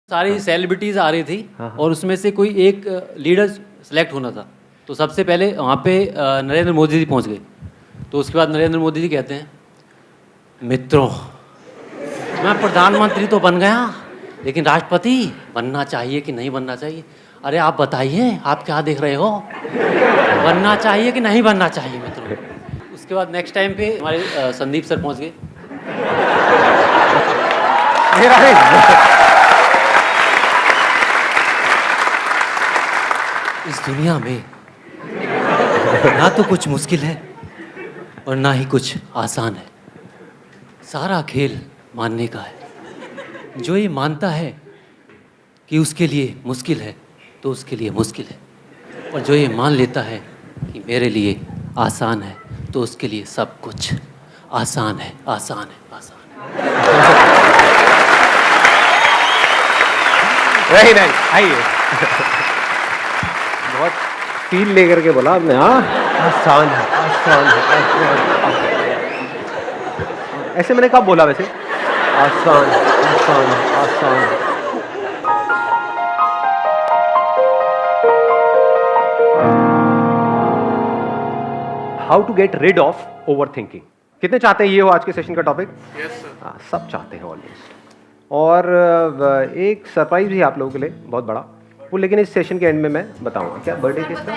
सारी सेलिब्रिटीज़ आ रही थी हाँ। और उसमें से कोई एक लीडर सेलेक्ट होना था। तो सबसे पहले वहाँ पे नरेंद्र मोदी जी पहुँच गए। तो उसके बाद नरेंद्र मोदी जी कहते हैं, मित्रों, मैं प्रधानमंत्री तो बन गया, लेकिन राष्ट्रपति बनना चाहिए कि नहीं बनना चाहिए? अरे आप बताइए, आप क्या देख रहे हो? बनना चाहिए कि नहीं बनना चाहिए मित्रों? उसके बाद नेक्स्ट टाइम पे हमारे संदीप सर पहुँच गए। इस दुनिया में ना तो कुछ मुश्किल है और ना ही कुछ आसान है। सारा खेल मानने का है। जो ये मानता है कि उसके लिए मुश्किल है तो उसके लिए मुश्किल है, और जो ये मान लेता है कि मेरे लिए आसान है तो उसके लिए सब कुछ आसान है, आसान है, आसान है। वही नहीं, आइए। बहुत फील लेकर के बोला आपने। हाँ, आसान है, आसान है, आसान है। ऐसे मैंने कब बोला वैसे? आसान है, आसान है, आसान है। How to get rid of over thinking. कितने चाहते हैं ये हो आज के सेशन का टॉपिक? Yes sir. हाँ, सब चाहते हैं ऑलमोस्ट। और एक सरप्राइज भी आप लोगों के लिए बहुत बड़ा, वो लेकिन इस सेशन के एंड में मैं बताऊंगा। क्या बर्थडे किसका?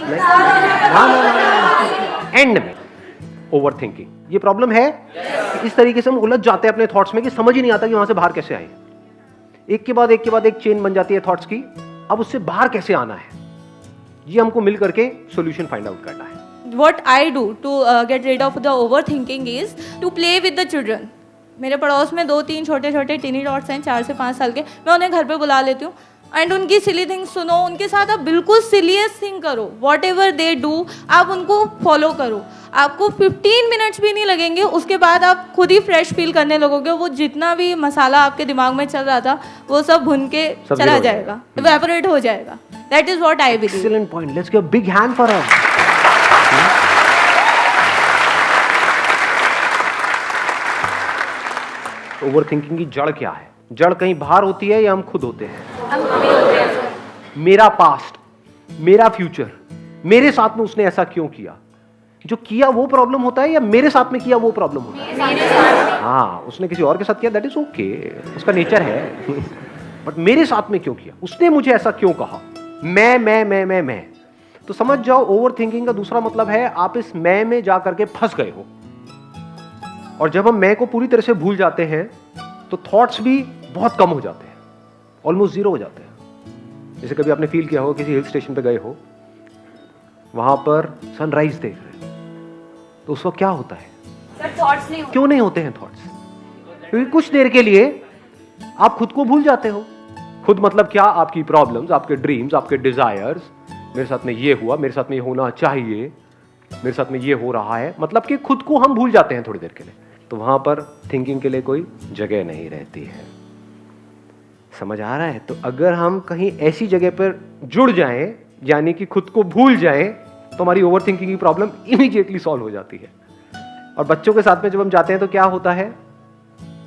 मेरा? हाँ, एंड में। ओवर थिंकिंग ये प्रॉब्लम है। इस तरीके से हम उलझ जाते हैं अपने थॉट्स में कि समझ ही नहीं आता कि वहां से बाहर कैसे आए। एक के बाद एक के बाद एक चेन बन जाती है थॉट्स की। अब उससे बाहर कैसे आना है, ये हमको मिल करके सोल्यूशन फाइंड आउट करना है। What I do to get rid of the overthinking is to play with the children. मेरे पड़ोस में 2-3 छोटे छोटे टीनी डॉट्स हैं 4 से 5 साल के। मैं उन्हें घर पे बुला लेती हूँ एंड उनकी सिली थिंग्स सुनो। उनके साथ आप बिल्कुल सिलीस्ट थिंग करो। वॉट एवर दे डू आप उनको फॉलो करो। आपको 15 मिनट्स भी नहीं लगेंगे, उसके बाद आप खुद ही फ्रेश फील करने लगोगे। वो जितना भी मसाला आपके दिमाग में चल रहा था वो सब भुन के चला जाएगा, इवेपोरेट हो जाएगा। That is what I believe. Excellent point. Let's give a big hand for her. Over thinking की जड़ क्या है? जड़ कहीं बाहर होती है या हम खुद होते हैं? मेरा पास्ट, मेरा फ्यूचर, मेरे साथ में उसने ऐसा क्यों किया? जो किया वो प्रॉब्लम होता है या मेरे साथ में किया वो प्रॉब्लम होता है? हाँ, उसने किसी और के साथ किया, दैट इज ओके, उसका नेचर है। बट मेरे साथ में क्यों किया? उसने मुझे ऐसा क्यों कहा? मैं। तो समझ जाओ, ओवर थिंकिंग का दूसरा मतलब है आप इस मैं में जा करके फंस गए हो। और जब हम मैं को पूरी तरह से भूल जाते हैं तो थॉट्स भी बहुत कम हो जाते हैं, ऑलमोस्ट जीरो हो जाते हैं। जैसे कभी आपने फील किया हो, किसी हिल स्टेशन पे गए हो, वहां पर सनराइज देख रहे हो, तो उस वक्त क्या होता है? सर थॉट्स नहीं होते। क्यों नहीं होते हैं थॉट्स? क्योंकि कुछ देर के लिए आप खुद को भूल जाते हो। खुद मतलब क्या? आपकी प्रॉब्लम्स, आपके ड्रीम्स, आपके डिजायर्स। मेरे साथ में ये हुआ, मेरे साथ में ये होना चाहिए, मेरे साथ में ये हो रहा है, मतलब कि खुद को हम भूल जाते हैं थोड़ी देर के लिए। तो वहां पर थिंकिंग के लिए कोई जगह नहीं रहती है। समझ आ रहा है? तो अगर हम कहीं ऐसी जगह पर जुड़ जाएं, यानी कि खुद को भूल जाएं, तो हमारी ओवर थिंकिंग की प्रॉब्लम इमीडिएटली सॉल्व हो जाती है। और बच्चों के साथ में जब हम जाते हैं तो क्या होता है?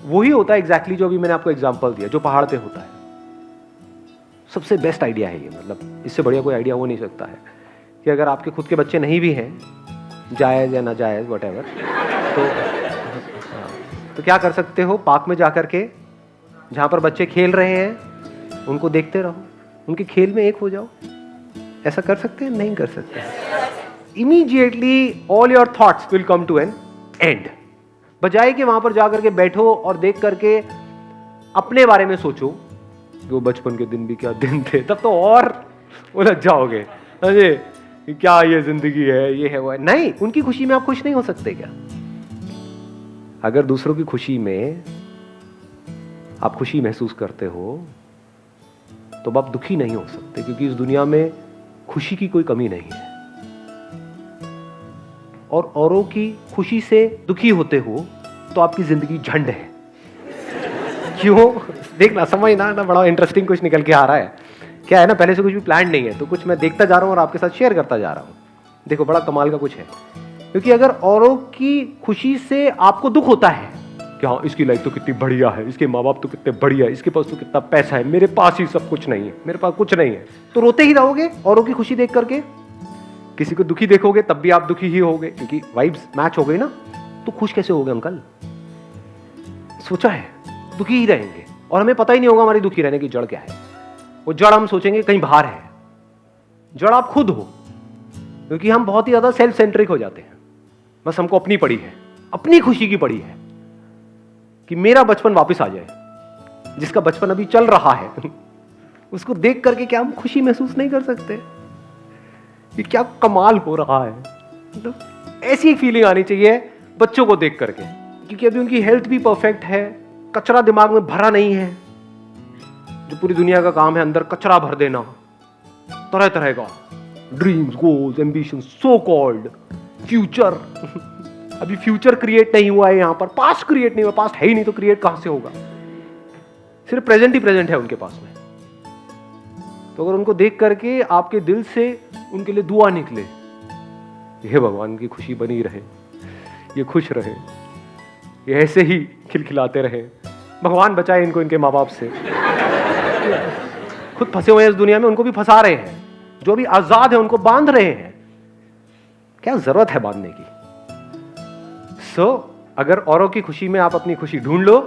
वही होता है एग्जैक्टली जो अभी मैंने आपको एग्जाम्पल दिया, जो पहाड़ पे होता है। सबसे बेस्ट आइडिया है ये, मतलब इससे बढ़िया कोई आइडिया हो नहीं सकता है कि अगर आपके खुद के बच्चे नहीं भी हैं, जायज़ या नाजायज़ व्हाटएवर, तो क्या कर सकते हो? पार्क में जाकर के जहाँ पर बच्चे खेल रहे हैं उनको देखते रहो, उनके खेल में एक हो जाओ। ऐसा कर सकते हैं? नहीं कर सकते। Immediately all your thoughts will come to an end. बजाय कि वहां पर जाकर के बैठो और देख करके अपने बारे में सोचो कि वो बचपन के दिन भी क्या दिन थे, तब तो और उलझ जाओगे। अरे क्या ये जिंदगी है, ये है वो है। नहीं, उनकी खुशी में आप खुश नहीं हो सकते क्या? अगर दूसरों की खुशी में आप खुशी महसूस करते हो तो आप दुखी नहीं हो सकते, क्योंकि इस दुनिया में खुशी की कोई कमी नहीं है। और औरों की खुशी से दुखी होते हो तो आपकी जिंदगी झंड है। क्यों? देखना, समझना ना, बड़ा इंटरेस्टिंग कुछ निकल के आ रहा है। क्या है ना, पहले से कुछ भी प्लान नहीं है, तो कुछ मैं देखता जा रहा हूं और आपके साथ शेयर करता जा रहा हूं। देखो, बड़ा कमाल का कुछ है। क्योंकि अगर औरों की खुशी से आपको दुख होता है कि हाँ इसकी लाइफ तो कितनी बढ़िया है, इसके माँ बाप तो कितने बढ़िया है, इसके पास तो कितना पैसा है, मेरे पास ही सब कुछ नहीं है, मेरे पास कुछ नहीं है, तो रोते ही रहोगे औरों की खुशी देख करके। किसी को दुखी देखोगे तब भी आप दुखी ही होगे, क्योंकि वाइब्स मैच हो गई ना। तो खुश कैसे होगे अंकल? सोचा है, दुखी ही रहेंगे और हमें पता ही नहीं होगा हमारी दुखी रहने की जड़ क्या है। वो जड़ हम सोचेंगे कहीं बाहर है, जड़ आप खुद हो, क्योंकि हम बहुत ही ज्यादा सेल्फ सेंट्रिक हो जाते हैं। बस हमको अपनी पड़ी है, अपनी खुशी की पड़ी है कि मेरा बचपन वापस आ जाए। जिसका बचपन अभी चल रहा है उसको देख करके क्या हम खुशी महसूस नहीं कर सकते कि क्या कमाल हो रहा है? मतलब ऐसी एक फीलिंग आनी चाहिए बच्चों को देख करके, क्योंकि अभी उनकी हेल्थ भी परफेक्ट है, कचरा दिमाग में भरा नहीं है। जो पूरी दुनिया का काम है अंदर कचरा भर देना, तरह तरह का dreams, goals, ambition, so called future. अभी फ्यूचर क्रिएट नहीं हुआ है यहां पर, पास्ट क्रिएट नहीं हुआ, पास्ट है ही नहीं तो क्रिएट कहां से होगा? सिर्फ प्रेजेंट ही प्रेजेंट है उनके पास में। तो अगर उनको देख करके आपके दिल से उनके लिए दुआ निकले, हे भगवान की खुशी बनी रहे, ये खुश रहे, ये ऐसे ही खिलखिलाते रहे, भगवान बचाए इनको इनके माँ बाप से। खुद फंसे हुए हैं इस दुनिया में, उनको भी फंसा रहे हैं। जो भी आजाद है उनको बांध रहे हैं। क्या जरूरत है बांधने की? अगर औरों की खुशी में आप अपनी खुशी ढूंढ लो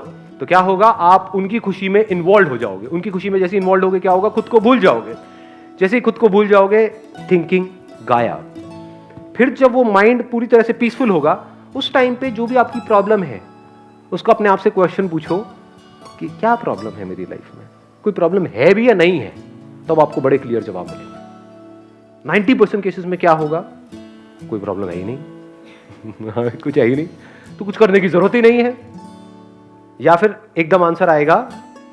तो क्या होगा? आप उनकी खुशी में इन्वॉल्व हो जाओगे। उनकी खुशी में जैसे इन्वॉल्व होगे क्या होगा? खुद को भूल जाओगे। जैसे ही खुद को भूल जाओगे, थिंकिंग गायब। फिर जब वो माइंड पूरी तरह से पीसफुल होगा, उस टाइम पे जो भी आपकी प्रॉब्लम है उसको अपने आप से क्वेश्चन पूछो कि क्या प्रॉब्लम है मेरी लाइफ में, कोई प्रॉब्लम है भी या नहीं है, तब आपको बड़े क्लियर जवाब मिलेंगे। 90% केसेस में क्या होगा? कोई प्रॉब्लम है ही नहीं कुछ है ही नहीं, तो कुछ करने की जरूरत ही नहीं है। या फिर एकदम आंसर आएगा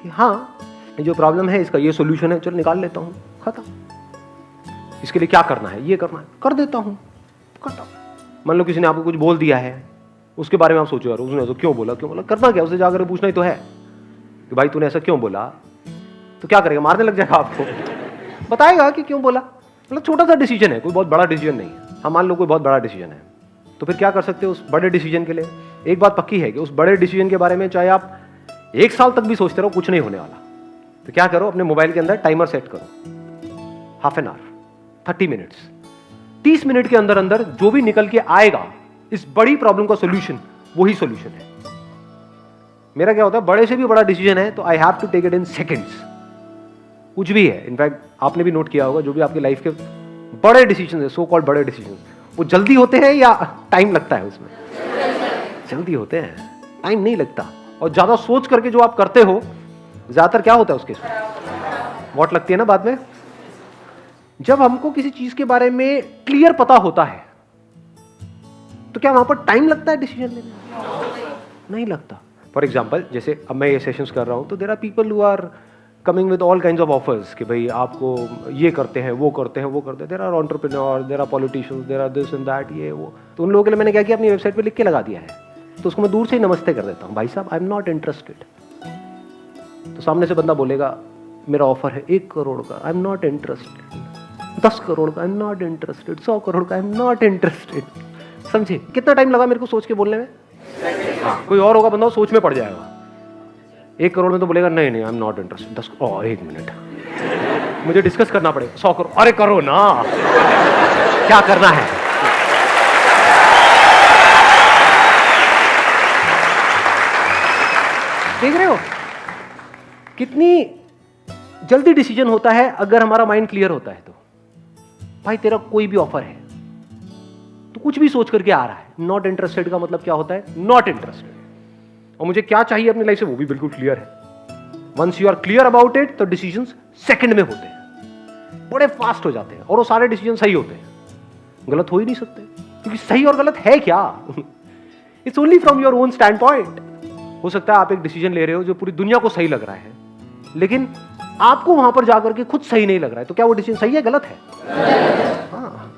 कि हाँ ये जो प्रॉब्लम है इसका ये सॉल्यूशन है, चलो निकाल लेता हूं, खत्म। इसके लिए क्या करना है? ये करना है, कर देता हूं, खत्म। मान लो किसी ने आपको कुछ बोल दिया है, उसके बारे में आप सोचो यार उसने तो क्यों बोला, करना क्या? उसे जाकर पूछना ही तो है कि भाई तूने ऐसा क्यों बोला। तो क्या करेगा? मारने लग जाएगा आपको, बताएगा कि क्यों बोला। मतलब छोटा सा डिसीजन है, कोई बहुत बड़ा डिसीजन नहीं है। हाँ मान लो कोई बहुत बड़ा डिसीजन है, तो फिर क्या कर सकते हो उस बड़े डिसीजन के लिए? एक बात पक्की है कि उस बड़े डिसीजन के बारे में चाहे आप 1 साल तक भी सोचते रहो, कुछ नहीं होने वाला। तो क्या करो, अपने मोबाइल के अंदर टाइमर सेट करो, half an hour, 30 minutes. 30 minute के अंदर अंदर जो भी निकल के आएगा इस बड़ी प्रॉब्लम का सोल्यूशन, वही सोल्यूशन है। मेरा क्या होता है, बड़े से भी बड़ा डिसीजन है तो I have to take it in seconds. कुछ भी है, इनफैक्ट आपने भी नोट किया होगा, जो भी आपकी लाइफ के बड़े डिसीजन है, सो कॉल्ड बड़े डिसीजन, वो जल्दी होते हैं या टाइम लगता है उसमें? जल्दी होते हैं, टाइम नहीं लगता। और ज्यादा सोच करके जो आप करते हो, ज्यादातर क्या होता है उसके वॉट लगती है ना बाद में। जब हमको किसी चीज के बारे में क्लियर पता होता है तो क्या वहां पर टाइम लगता है डिसीजन लेने में? नहीं लगता। फॉर एग्जाम्पल, जैसे अब मैं ये सेशंस कर रहा हूं, तो there are people who are coming with all kinds of offers कि भाई आपको ये करते हैं, वो करते हैं, वो करते हैं। There are entrepreneur, there are politicians, there are this and that, ये वो। तो उन लोगों के लिए मैंने क्या किया, अपनी वेबसाइट पे लिख के लगा दिया है। तो उसको मैं दूर से ही नमस्ते कर देता हूँ, भाई साहब आई एम नॉट इंटरेस्टेड। तो सामने से बंदा बोलेगा मेरा ऑफर है 1 करोड़ का, I am not interested. 10 crore का, I am not interested. 100 crore का, आई एम नॉट इंटरेस्टेड। समझे कितना टाइम लगा मेरे को सोच के बोलने में? हाँ, कोई और होगा बंदा सोच में पड़ जाएगा। 1 करोड़ में तो बोलेगा नहीं नहीं आई एम नॉट इंटरेस्टेड। 10 1 मिनट मुझे डिस्कस करना पड़ेगा। 100 करोड़, अरे करो ना, क्या करना है? देख रहे हो कितनी जल्दी डिसीजन होता है अगर हमारा माइंड क्लियर होता है। तो भाई तेरा कोई भी ऑफर है तो कुछ भी सोच करके आ रहा है। नॉट इंटरेस्टेड का मतलब क्या होता है? Not interested. और मुझे क्या चाहिए अपनी लाइफ से वो भी बिल्कुल क्लियर है। Once you are clear about it तो डिसीजंस सेकंड में होते हैं, बड़े फास्ट हो जाते हैं और वो सारे डिसीजन सही होते हैं। गलत हो ही नहीं सकते, क्योंकि सही और गलत है क्या? It's only from your own stand point. हो सकता है आप एक डिसीजन ले रहे हो जो पूरी दुनिया को सही लग रहा है, लेकिन आपको वहां पर जाकर के खुद सही नहीं लग रहा है। तो क्या वो डिसीजन सही है, गलत है? हाँ,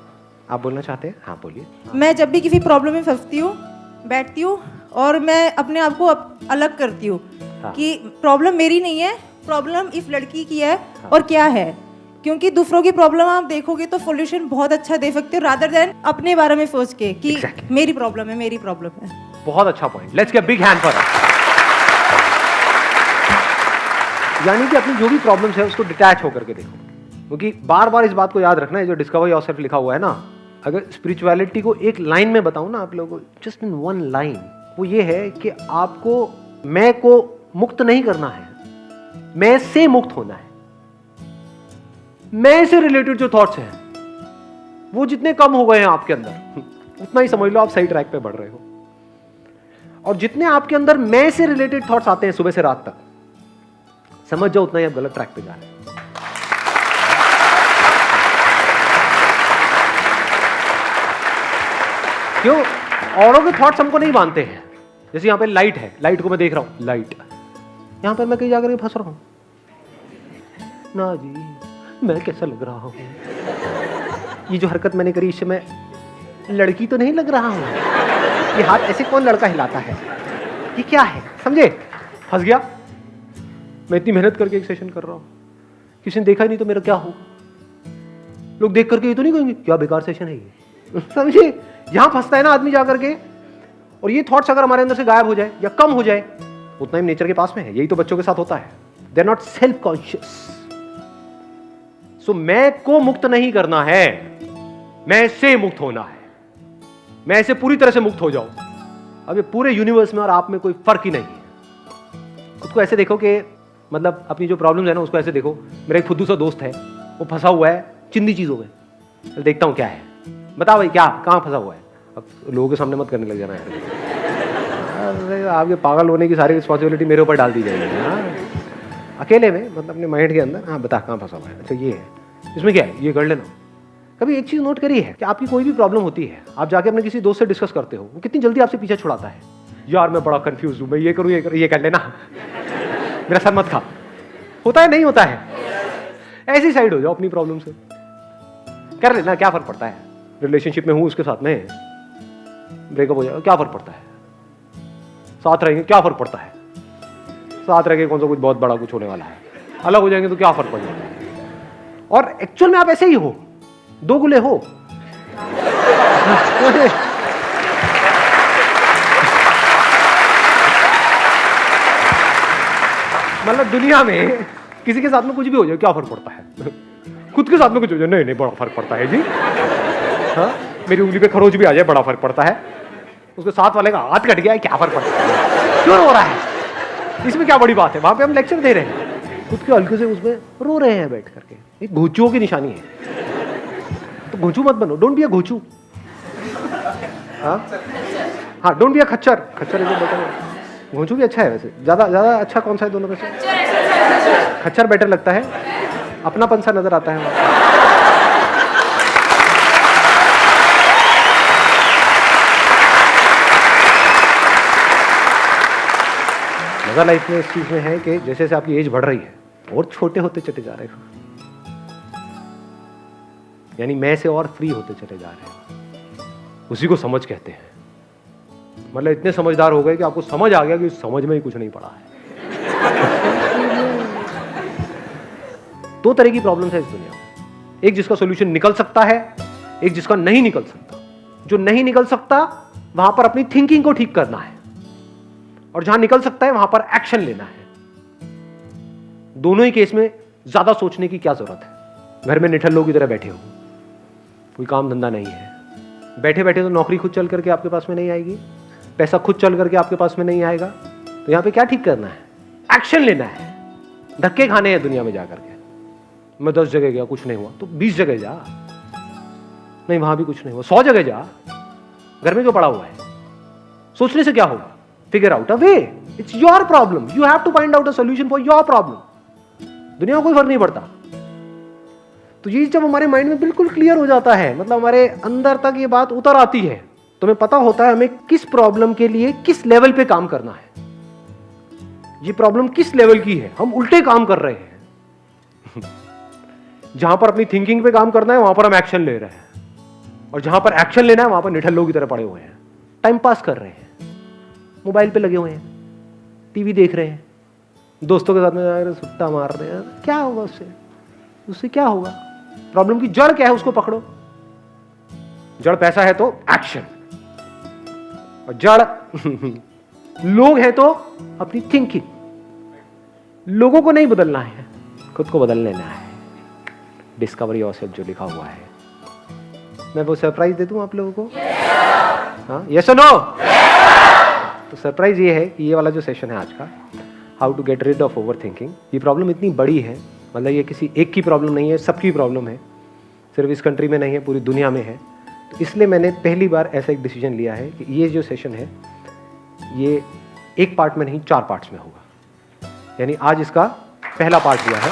आप बोलना चाहते हैं? हाँ बोलिए। मैं जब भी किसी प्रॉब्लम में फंसती हूँ, बैठती हूँ और मैं अपने आप को अलग करती हूँ कि प्रॉब्लम मेरी नहीं है, प्रॉब्लम इस लड़की की है और क्या है। क्योंकि दूसरों की प्रॉब्लम आप देखोगे तो सॉल्यूशन बहुत अच्छा दे सकते हो, रादर देन अपने बारे में सोच के कि मेरी प्रॉब्लम है, मेरी प्रॉब्लम है। बहुत अच्छा point. Let's get big hand for that. यानी कि अपनी जो भी प्रॉब्लम्स है उसको डिटैच होकर के देखो, क्योंकि बार बार इस बात को याद रखना है, जो डिस्कवर योरसेल्फ लिखा हुआ है ना, अगर स्पिरिचुअलिटी को एक लाइन में बताऊं ना आप लोगों को, जस्ट इन वन लाइन, वो ये है कि आपको मैं को मुक्त नहीं करना है, मैं से मुक्त होना है। मैं से रिलेटेड जो थॉट्स हैं वो जितने कम हो गए हैं आपके अंदर, उतना ही समझ लो आप सही ट्रैक पे बढ़ रहे हो। और जितने आपके अंदर मैं से रिलेटेड थॉट्स आते हैं सुबह से रात तक, समझ जाओ उतना ही आप गलत ट्रैक पे जा रहे हैं। क्यों? औरों के थॉट्स हमको नहीं मानते हैं। जैसे यहां पे लाइट है, लाइट को मैं देख रहा हूं, लाइट, यहां पर मैं कहीं जाकर फंस रहा हूं ना जी, मैं कैसा लग रहा हूं, ये जो हरकत मैंने करी इससे मैं लड़की तो नहीं लग रहा हूं, ये हाथ ऐसे कौन लड़का हिलाता है, ये क्या है, समझे? फंस गया। मैं इतनी मेहनत करके एक सेशन कर रहा हूं, किसी ने देखा ही नहीं तो मेरा क्या होगा? लोग देख करके ये तो नहीं कहेंगे क्या बेकार सेशन है ये, समझे? यहां फंसता है ना आदमी जाकर के। और ये थॉट्स अगर हमारे अंदर से गायब हो जाए या कम हो जाए, उतना ही नेचर के पास में है। यही तो बच्चों के साथ होता है, they are not self conscious. So मैं को मुक्त नहीं करना है, मैं से मुक्त होना है। मैं से पूरी तरह से मुक्त हो जाऊं। अब ये पूरे यूनिवर्स में और आप में कोई फर्क ही नहीं है। खुद को ऐसे देखो कि मतलब अपनी जो प्रॉब्लम्स है ना उसको ऐसे देखो, मेरा एक फुद्दू सा दोस्त है, वो फंसा हुआ है चिंदी चीजों में, तो देखता हूं क्या है, बताओ भाई क्या, कहां फंसा हुआ है। अब लोगों के सामने मत करने लग जाना है, अरे आपके पागल होने की सारी रिस्पॉन्सिबिलिटी मेरे ऊपर डाल दी जाएगी। हाँ, अकेले में मतलब अपने माइंड के अंदर, हाँ बता कहां फंसा हुआ है, अच्छा ये है, इसमें क्या है, ये कर लेना। कभी एक चीज नोट करी है कि आपकी कोई भी प्रॉब्लम होती है, आप जाके अपने किसी दोस्त से डिस्कस करते हो, वो कितनी जल्दी आपसे पीछे छुड़ाता है, यार मैं बड़ा कंफ्यूज हूं, मैं ये करूं, ये कर लेना, मेरा सर मत खा। होता है नहीं होता है? ऐसी साइड हो जाओ अपनी प्रॉब्लम से, कर लेना, क्या फर्क पड़ता है। रिलेशनशिप में हूं उसके साथ में, ब्रेकअप हो जाएगा, क्या फर्क पड़ता है, साथ रहेंगे, क्या फर्क पड़ता है, साथ रह के कौन सा कुछ बहुत बड़ा कुछ होने वाला है, अलग हो जाएंगे तो क्या फर्क पड़ जाएगा। और एक्चुअल में आप ऐसे ही हो, दो गुले हो। मतलब दुनिया में किसी के साथ में कुछ भी हो जाए क्या फर्क पड़ता है, खुद के साथ में कुछ हो जाए नहीं बड़ा फर्क पड़ता है जी। हाँ, मेरी उंगली पे खरोच भी आ जाए बड़ा फर्क पड़ता है, उसके साथ वाले का हाथ कट गया है क्या फर्क पड़ता है, क्यों हो रहा है, इसमें क्या बड़ी बात है। वहां पे हम लेक्चर दे रहे हैं, खुद के हल्के से उसमें रो रहे हैं बैठ करके, ये घोचुओं की निशानी है। तो घोचू मत बनो, डोंट बी अ घोचू। हाँ डोंट बी अ खच्चर, खच्चर इज बेटर। घोंचू भी अच्छा है वैसे, ज्यादा अच्छा कौन सा है दोनों में से? खच्चर बेटर लगता है, अपनापन सा नजर आता है। मजा लाइफ में इस चीज में है कि जैसे जैसे आपकी एज बढ़ रही है और छोटे होते चले जा रहे हो, यानी मैं से और फ्री होते चले जा रहे हो, उसी को समझ कहते हैं। मतलब इतने समझदार हो गए कि आपको समझ आ गया कि समझ में ही कुछ नहीं पड़ा है। दो तरह की प्रॉब्लम्स है इस दुनिया में, एक जिसका सॉल्यूशन निकल सकता है, एक जिसका नहीं निकल सकता। जो नहीं निकल सकता वहां पर अपनी थिंकिंग को ठीक करना है, और जहां निकल सकता है वहां पर एक्शन लेना है। दोनों ही केस में ज्यादा सोचने की क्या जरूरत है। घर में निठल्लों की तरह बैठे हो, कोई काम धंधा नहीं है, बैठे बैठे तो नौकरी खुद चल करके आपके पास में नहीं आएगी, पैसा खुद चल करके आपके पास में नहीं आएगा, तो यहां पे क्या ठीक करना है, एक्शन लेना है। धक्के खाने हैं दुनिया में जाकर के, मैं 10 जगह गया कुछ नहीं हुआ तो 20 जगह जा, नहीं वहां भी कुछ नहीं हुआ 100 जगह जा, घर में जो पड़ा हुआ है सोचने से क्या होगा, figure out a way, it's your problem, you have to find out a solution for your problem. दुनिया को कोई फर्क नहीं पड़ता। तो ये जब हमारे माइंड में बिल्कुल क्लियर हो जाता है, मतलब हमारे अंदर तक ये बात उतर आती है, तो हमें पता होता है हमें किस प्रॉब्लम के लिए किस लेवल पे काम करना है। ये प्रॉब्लम किस लेवल की है, हम उल्टे काम कर रहे हैं। जहां पर अपनी थिंकिंग पे काम करना है वहां पर हम एक्शन ले रहे हैं, और जहां पर एक्शन लेना है वहां पर निठल्लों की तरह पड़े हुए हैं, टाइम पास कर रहे हैं, मोबाइल पे लगे हुए हैं, टीवी देख रहे हैं, दोस्तों के साथ में सुट्टा मार रहे हैं। क्या होगा उससे, उससे क्या होगा? प्रॉब्लम की जड़ क्या है उसको पकड़ो। जड़ पैसा है तो एक्शन, और जड़ लोग हैं तो अपनी थिंकिंग। लोगों को नहीं बदलना है, खुद को बदल लेना है। डिस्कवर योरसेल्फ जो लिखा हुआ है, मैं वो सरप्राइज दे दूं आप लोगों को? हाँ, यस और नो? तो सरप्राइज ये है कि ये वाला जो सेशन है आज का, how to get rid of over thinking, ये प्रॉब्लम इतनी बड़ी है, मतलब ये किसी एक की प्रॉब्लम नहीं है, सबकी प्रॉब्लम है, सिर्फ इस कंट्री में नहीं है, पूरी दुनिया में है। तो इसलिए मैंने पहली बार ऐसा एक डिसीजन लिया है कि ये जो सेशन है ये एक पार्ट में नहीं 4 पार्ट्स में होगा। यानी आज इसका पहला पार्ट दिया है।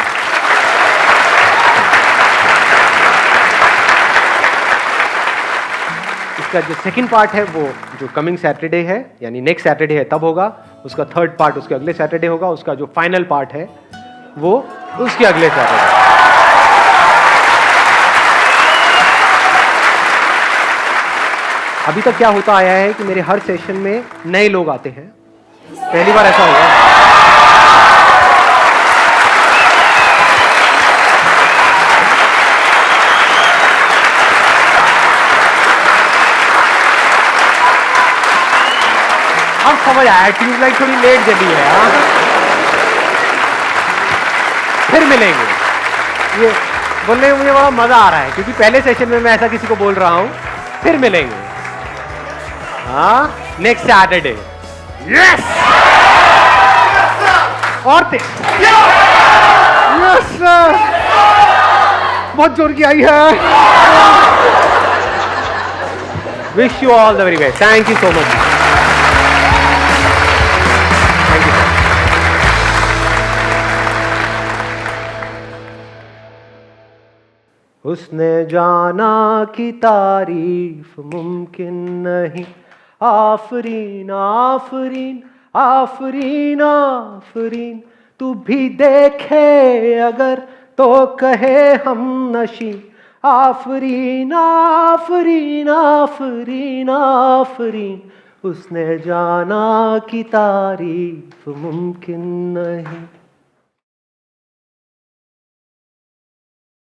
इसका जो सेकंड पार्ट है वो जो कमिंग सैटरडे है, यानी नेक्स्ट सैटरडे है तब होगा। उसका थर्ड पार्ट उसके अगले सैटरडे होगा। उसका जो फाइनल पार्ट है वो उसके अगले सैटरडे। अभी तक क्या होता आया है कि मेरे हर सेशन में नए लोग आते हैं, पहली बार ऐसा हुआ। अब समझ आया, ट्यूबलाइट थोड़ी लेट जली है। हाँ, फिर मिलेंगे। ये बोलने में मुझे बड़ा मजा आ रहा है क्योंकि पहले सेशन में मैं ऐसा किसी को बोल रहा हूं, फिर मिलेंगे। हाँ, नेक्स्ट सैटरडे। यस और यस सर, बहुत जोर की आई है। Wish you all the very best. Thank you so much. Thank you. उसने जाना कि तारीफ मुमकिन नहीं, आफरीन आफरीन आफरीन आफरीन, तू भी देखे अगर तो कहे हम नशी, आफरीन आफरीन आफरीन आफरीन, उसने जाना कि तारीफ मुमकिन नहीं।